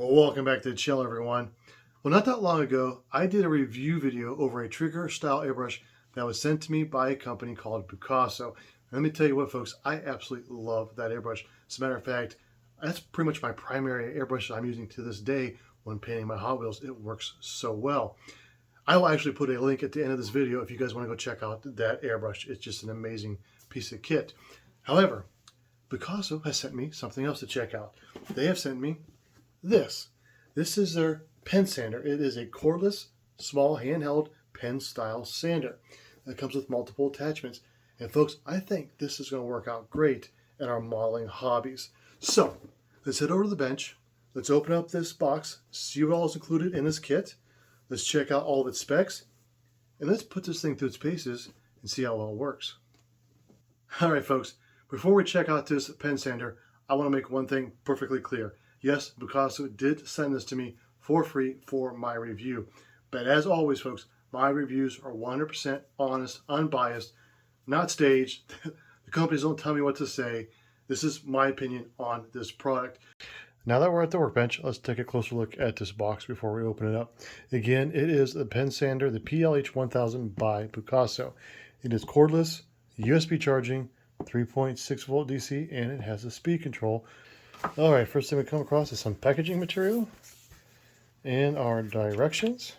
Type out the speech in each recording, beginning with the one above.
Well, welcome back to the channel, everyone. Well, not that long ago, I did a review video over a trigger style airbrush that was sent to me by a company called Bucasso. Let me tell you what, folks, I absolutely love that airbrush. As a matter of fact, that's pretty much my primary airbrush I'm using to this day when painting my Hot Wheels. It works so well. I will actually put a link at the end of this video if you guys want to go check out that airbrush. It's just an amazing piece of kit. However, Bucasso has sent me something else to check out. They have sent me this. This is their pen sander. It is a cordless, small, handheld pen style sander that comes with multiple attachments. And folks, I think this is going to work out great in our modeling hobbies. So let's head over to the bench. Let's open up this box, see what all is included in this kit. Let's check out all of its specs, and let's put this thing through its paces and see how well it works. All right, folks, before we check out this pen sander, I want to make one thing perfectly clear. Yes, Bucasso did send this to me for free for my review. But as always, folks, my reviews are 100% honest, unbiased, not staged. The companies don't tell me what to say. This is my opinion on this product. Now that we're at the workbench, let's take a closer look at this box before we open it up. Again, it is the pen sander, the PLH1000 by Bucasso. It is cordless, USB charging, 3.6 volt DC, and it has a speed control. All right, first thing we come across is some packaging material and our directions.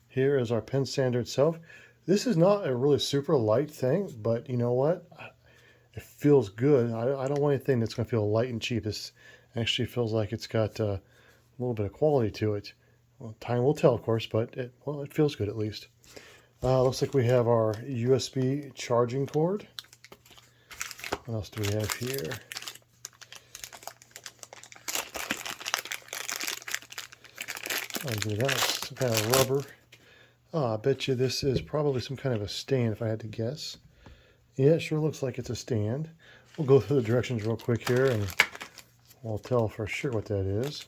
Here is our pen sander itself. This is not a really super light thing, but you know what? It feels good. I don't want anything that's going to feel light and cheap. This actually feels like it's got a little bit of quality to it. Well, time will tell, of course, but it feels good at least. Looks like we have our USB charging cord. What else do we have here? Oh, that's some kind of rubber. Oh, I bet you this is probably some kind of a stand if I had to guess. Yeah, it sure looks like it's a stand. We'll go through the directions real quick here and we'll tell for sure what that is.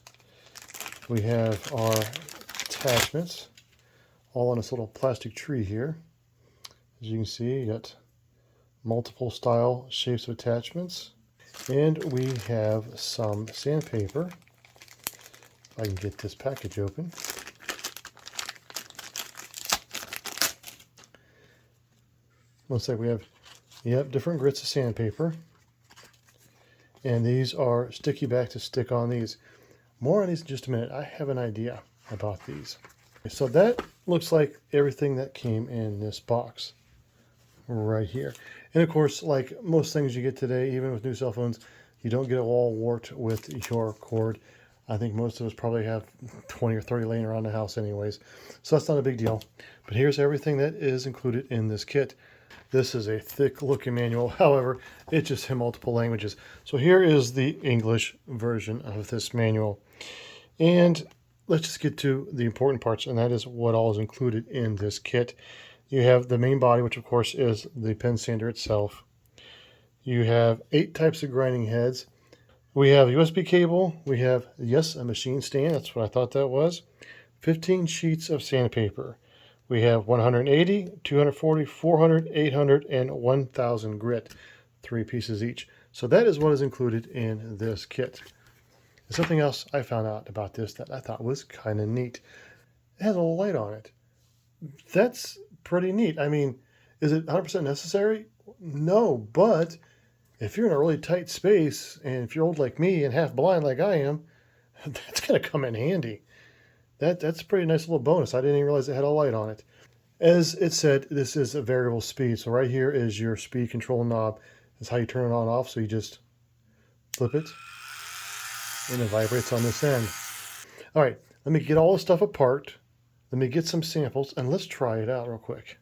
We have our attachments all on this little plastic tree here. As you can see, you got multiple style shapes of attachments. And we have some sandpaper. If I can get this package open. Looks like we have different grits of sandpaper. And these are sticky back to stick on these. More on these in just a minute. I have an idea about these. So that looks like everything that came in this box right here. And of course, like most things you get today, even with new cell phones, you don't get it all warped with your cord. I think most of us probably have 20 or 30 laying around the house anyways. So that's not a big deal. But here's everything that is included in this kit. This is a thick looking manual. However, it's just in multiple languages. So here is the English version of this manual. And let's just get to the important parts, and that is what all is included in this kit. You have the main body, which of course is the pen sander itself. You have 8 types of grinding heads. We have a USB cable. We have, yes, a machine stand. That's what I thought that was. 15 sheets of sandpaper. We have 180, 240, 400, 800, and 1,000 grit. 3 pieces each. So that is what is included in this kit. Something else I found out about this that I thought was kind of neat. It has a little light on it. That's pretty neat. I mean, is it 100% necessary? No, but if you're in a really tight space, and if you're old like me and half blind like I am, that's going to come in handy. That's a pretty nice little bonus. I didn't even realize it had a light on it. As it said, this is a variable speed. So right here is your speed control knob. That's how you turn it on and off. So you just flip it, and it vibrates on this end. All right, let me get all this stuff apart. Let me get some samples, and let's try it out real quick.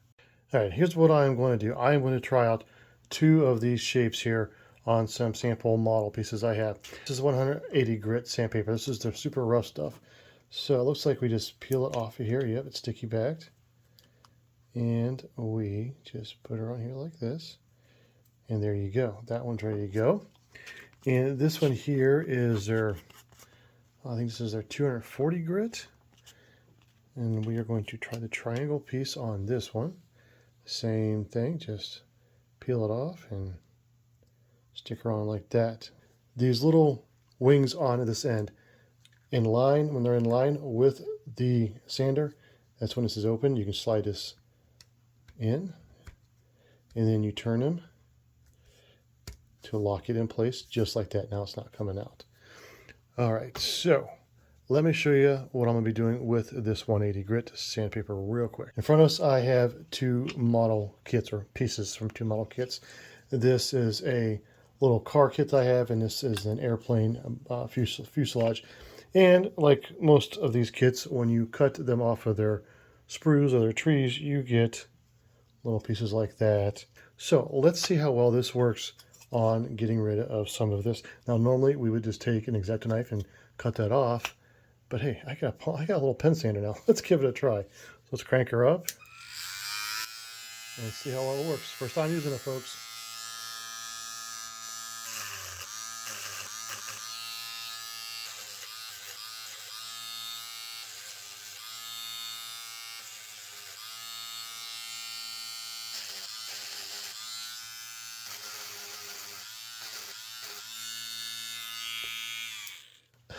All right, here's what I'm going to do. I'm going to try out 2 of these shapes here on some sample model pieces I have. This is 180 grit sandpaper. This is the super rough stuff. So it looks like we just peel it off of here. Yep, it's sticky backed. And we just put her on here like this. And there you go. That one's ready to go. And this one here is their, I think this is their 240 grit. And we are going to try the triangle piece on this one. Same thing, just peel it off and stick her on like that. These little wings on this end in line, when they're in line with the sander, that's when this is open. You can slide this in, and then you turn them to lock it in place just like that. Now it's not coming out. All right, so let me show you what I'm going to be doing with this 180 grit sandpaper real quick. In front of us, I have two model kits, or pieces from two model kits. This is a little car kit I have, and this is an airplane fuselage. And like most of these kits, when you cut them off of their sprues or their trees, you get little pieces like that. So let's see how well this works on getting rid of some of this. Now, normally we would just take an X-Acto knife and cut that off, but hey, I got a little pen sander now. Let's give it a try. So let's crank her up and see how well it works. First time using it, folks.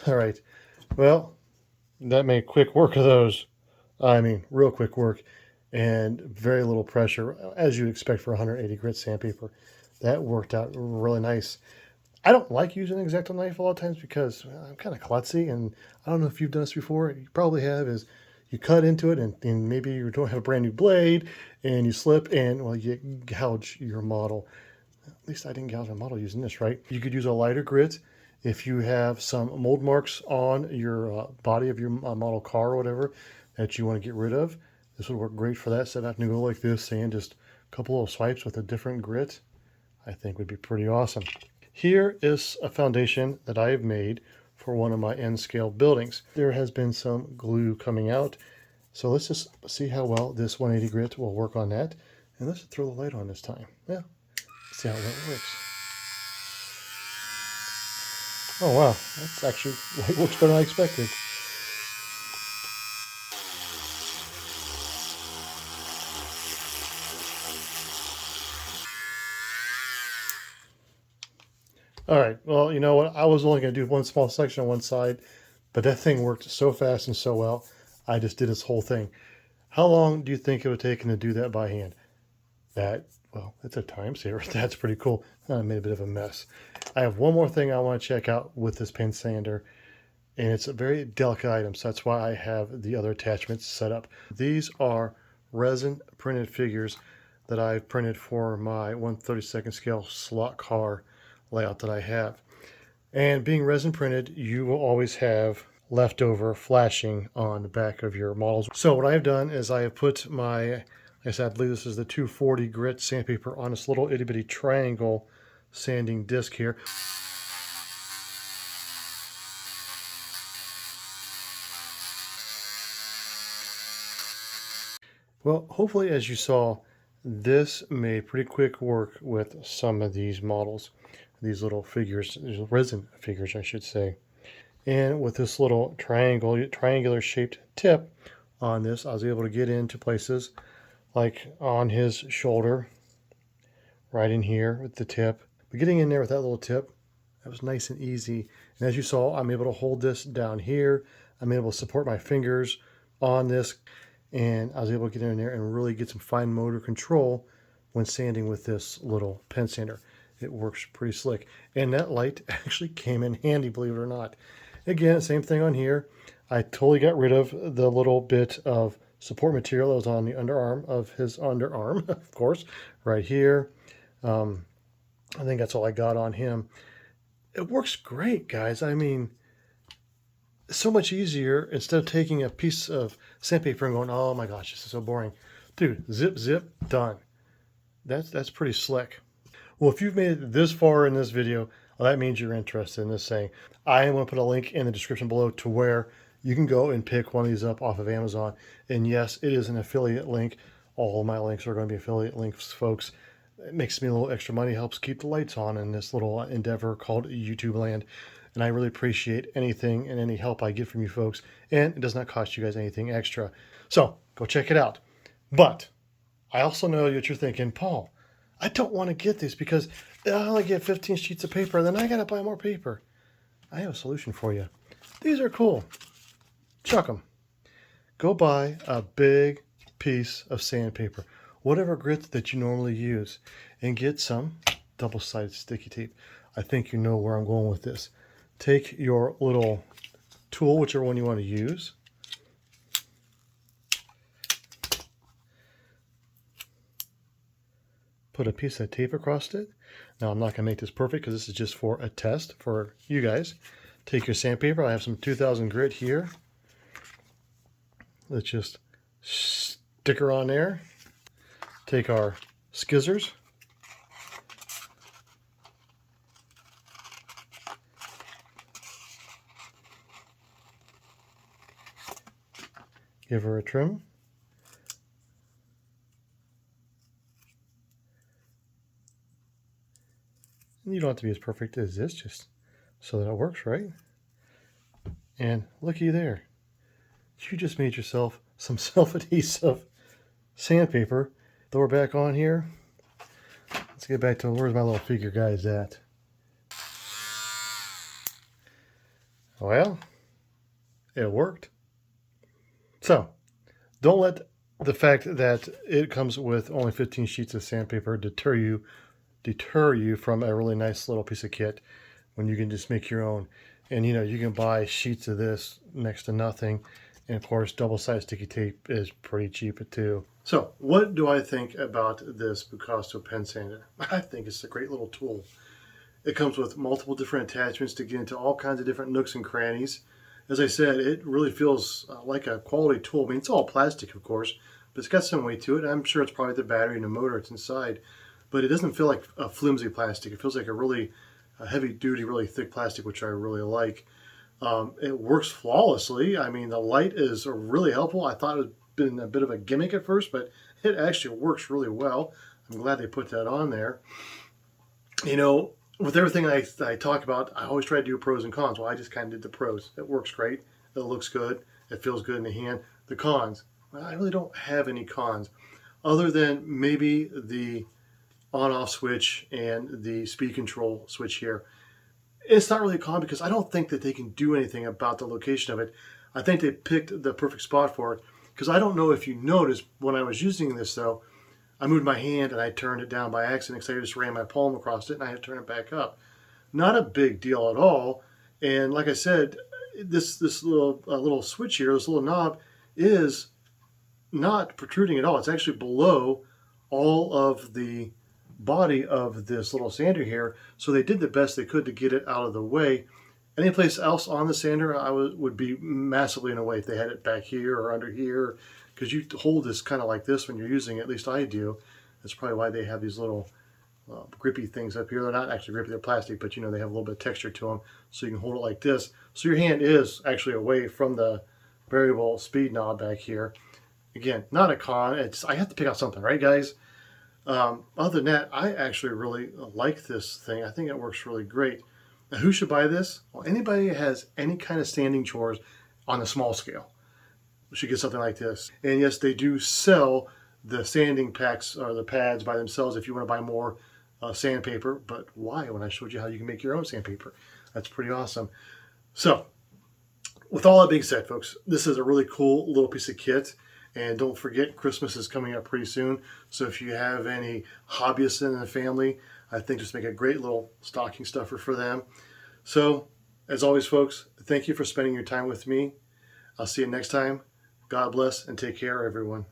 All right, well, that made quick work of those. I mean, real quick work and very little pressure, as you expect for 180 grit sandpaper. That worked out really nice. I don't like using an X-Acto knife a lot of times because I'm kind of klutzy, and I don't know if you've done this before. You probably have. Is you cut into it, and maybe you don't have a brand new blade, and you slip, and well, you gouge your model. At least I didn't gouge my model using this, right? You could use a lighter grit if you have some mold marks on your body of your model car or whatever that you want to get rid of. This would work great for that. Instead of having to go like this and just a couple of swipes with a different grit, I think would be pretty awesome. Here is a foundation that I have made for one of my N-scale buildings. There has been some glue coming out. So let's just see how well this 180 grit will work on that. And let's throw the light on this time. Yeah, see how well it works. Oh wow, that's actually, it works better than I expected. All right, well, you know what? I was only going to do one small section on one side, but that thing worked so fast and so well, I just did this whole thing. How long do you think it would take to do that by hand? That, well, it's a time saver. That's pretty cool. I made a bit of a mess. I have one more thing I want to check out with this pen sander, and it's a very delicate item, so that's why I have the other attachments set up. These are resin printed figures that I've printed for my 1/32 scale slot car layout that I have. And being resin printed, you will always have leftover flashing on the back of your models. So what I've done is I have put my, like I said, I believe this is the 240 grit sandpaper on this little itty bitty triangle sanding disc here. Well, hopefully, as you saw, this made pretty quick work with some of these models, these little figures, these resin figures, I should say. And with this little triangular shaped tip on this, I was able to get into places like on his shoulder, right in here with the tip. But getting in there with that little tip, that was nice and easy. And as you saw, I'm able to hold this down here. I'm able to support my fingers on this, and I was able to get in there and really get some fine motor control when sanding with this little pen sander. It works pretty slick. And that light actually came in handy, believe it or not. Again, same thing on here. I totally got rid of the little bit of support material that was on the underarm of his underarm, of course, right here. I think that's all I got on him. It works great, guys. I mean, so much easier instead of taking a piece of sandpaper and going, oh my gosh, this is so boring. Dude, zip, zip, done. That's pretty slick. Well, if you've made it this far in this video, well, that means you're interested in this thing. I am going to put a link in the description below to where you can go and pick one of these up off of Amazon. And yes, it is an affiliate link. All of my links are going to be affiliate links, folks. It makes me a little extra money, helps keep the lights on in this little endeavor called YouTube land. And I really appreciate anything and any help I get from you folks. And it does not cost you guys anything extra. So go check it out. But I also know that you're thinking, Paul, I don't want to get this because I only get 15 sheets of paper, and then I got to buy more paper. I have a solution for you. These are cool. Chuck them. Go buy a big piece of sandpaper, whatever grit that you normally use, and get some double-sided sticky tape. I think you know where I'm going with this. Take your little tool, whichever one you want to use. Put a piece of tape across it. Now I'm not going to make this perfect because this is just for a test for you guys. Take your sandpaper. I have some 2000 grit here. Let's just stick her on there. Take our skizzers. Give her a trim. You don't have to be as perfect as this, just so that it works, right? And looky there. You just made yourself some self-adhesive sandpaper. Throw her back on here. Let's get back to where's my little figure guys at. Well, it worked. So, don't let the fact that it comes with only 15 sheets of sandpaper deter you from a really nice little piece of kit when you can just make your own. And you can buy sheets of this next to nothing. And of course, double-sided sticky tape is pretty cheap too. So what do I think about this Bucasso pen sander? I think it's a great little tool. It comes with multiple different attachments to get into all kinds of different nooks and crannies. As I said, it really feels like a quality tool. I mean, it's all plastic, of course, but it's got some weight to it. I'm sure it's probably the battery and the motor that's inside, but it doesn't feel like a flimsy plastic. It feels like a really heavy-duty, really thick plastic, which I really like. It works flawlessly. I mean, the light is really helpful. I thought it had been a bit of a gimmick at first, but it actually works really well. I'm glad they put that on there. With everything I talk about, I always try to do pros and cons. Well, I just kind of did the pros. It works great. It looks good. It feels good in the hand. The cons, well, I really don't have any cons other than maybe the on-off switch and the speed control switch here. It's not really a con because I don't think that they can do anything about the location of it. I think they picked the perfect spot for it because I don't know if you noticed when I was using this though, I moved my hand and I turned it down by accident because I just ran my palm across it and I had to turn it back up. Not a big deal at all. And like I said, this little switch here, this little knob, is not protruding at all. It's actually below all of the body of this little sander here. So they did the best they could to get it out of the way. Any place else on the sander, I would be massively in the way if they had it back here or under here, because you hold this kind of like this when you're using it. At least I do. That's probably why they have these little grippy things up here. They're not actually grippy, they're plastic, but they have a little bit of texture to them, so you can hold it like this. So your hand is actually away from the variable speed knob back here. Again, not a con. I have to pick out something, right, guys? Other than that, I actually really like this thing. I think it works really great. Now, who should buy this? Well, anybody who has any kind of standing chores on a small scale should get something like this. And yes, they do sell the sanding packs or the pads by themselves if you want to buy more sandpaper. But why? When I showed you how you can make your own sandpaper. That's pretty awesome. So, with all that being said, folks, this is a really cool little piece of kit. And don't forget, Christmas is coming up pretty soon. So if you have any hobbyists in the family, I think just make a great little stocking stuffer for them. So, as always, folks, thank you for spending your time with me. I'll see you next time. God bless and take care, everyone.